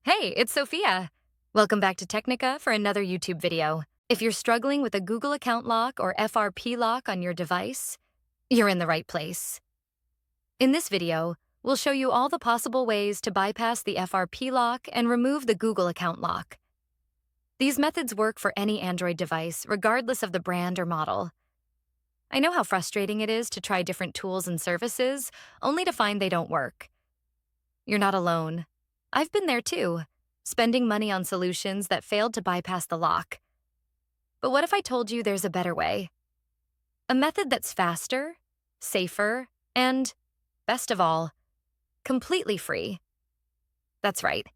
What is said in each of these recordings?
Hey, it's Sophia. Welcome back to Technica for another YouTube video. If you're struggling with a Google account lock or FRP lock on your device, you're in the right place. In this video, we'll show you all the possible ways to bypass the FRP lock and remove the Google account lock. These methods work for any Android device, regardless of the brand or model. I know how frustrating it is to try different tools and services, only to find they don't work. You're not alone. I've been there too, spending money on solutions that failed to bypass the lock. But what if I told you there's a better way? A method that's faster, safer, and, best of all, completely free. That's right.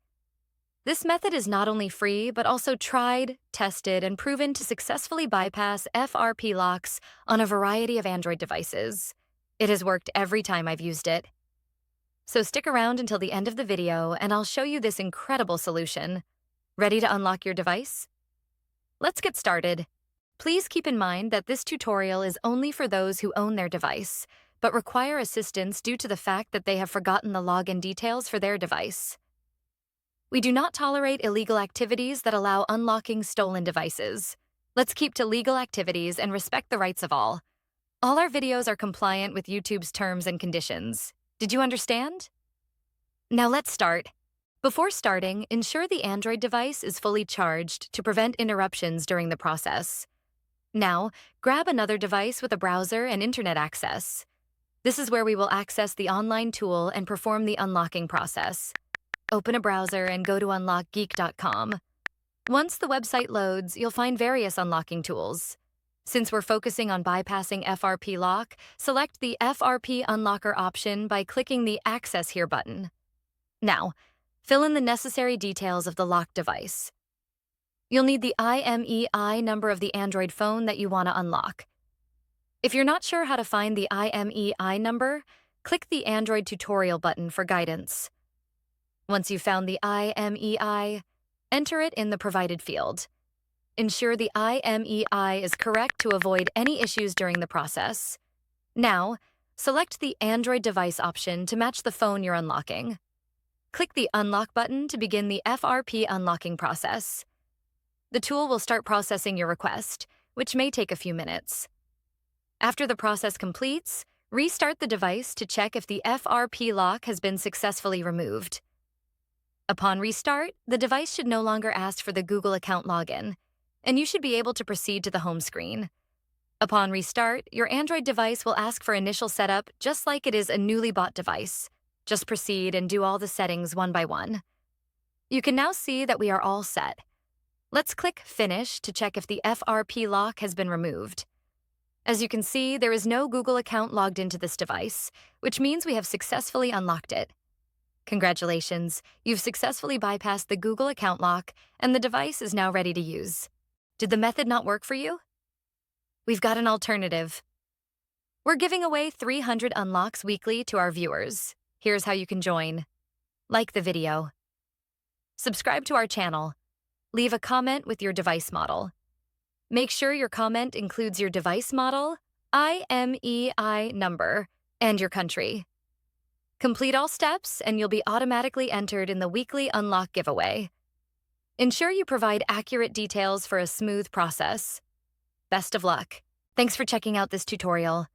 This method is not only free, but also tried, tested, and proven to successfully bypass FRP locks on a variety of Android devices. It has worked every time I've used it. So stick around until the end of the video and I'll show you this incredible solution. Ready to unlock your device? Let's get started. Please keep in mind that this tutorial is only for those who own their device, but require assistance due to the fact that they have forgotten the login details for their device. We do not tolerate illegal activities that allow unlocking stolen devices. Let's keep to legal activities and respect the rights of all. All our videos are compliant with YouTube's terms and conditions. Did you understand? Now let's start. Before starting, ensure the Android device is fully charged to prevent interruptions during the process. Now, grab another device with a browser and internet access. This is where we will access the online tool and perform the unlocking process. Open a browser and go to unlockgeek.com. Once the website loads, you'll find various unlocking tools. Since we're focusing on bypassing FRP lock, select the FRP Unlocker option by clicking the Access Here button. Now, fill in the necessary details of the locked device. You'll need the IMEI number of the Android phone that you want to unlock. If you're not sure how to find the IMEI number, click the Android Tutorial button for guidance. Once you've found the IMEI, enter it in the provided field. Ensure the IMEI is correct to avoid any issues during the process. Now, select the Android device option to match the phone you're unlocking. Click the Unlock button to begin the FRP unlocking process. The tool will start processing your request, which may take a few minutes. After the process completes, restart the device to check if the FRP lock has been successfully removed. Upon restart, the device should no longer ask for the Google account login, and you should be able to proceed to the home screen. Upon restart, your Android device will ask for initial setup just like it is a newly bought device. Just proceed and do all the settings one by one. You can now see that we are all set. Let's click Finish to check if the FRP lock has been removed. As you can see, there is no Google account logged into this device, which means we have successfully unlocked it. Congratulations, you've successfully bypassed the Google account lock and the device is now ready to use. Did the method not work for you? We've got an alternative. We're giving away 300 unlocks weekly to our viewers. Here's how you can join. Like the video. Subscribe to our channel. Leave a comment with your device model. Make sure your comment includes your device model, IMEI number, and your country. Complete all steps and you'll be automatically entered in the weekly unlock giveaway. Ensure you provide accurate details for a smooth process. Best of luck. Thanks for checking out this tutorial.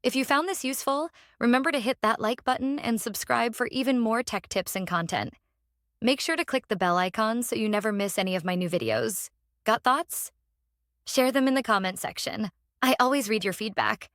If you found this useful, remember to hit that like button and subscribe for even more tech tips and content. Make sure to click the bell icon so you never miss any of my new videos. Got thoughts? Share them in the comment section. I always read your feedback.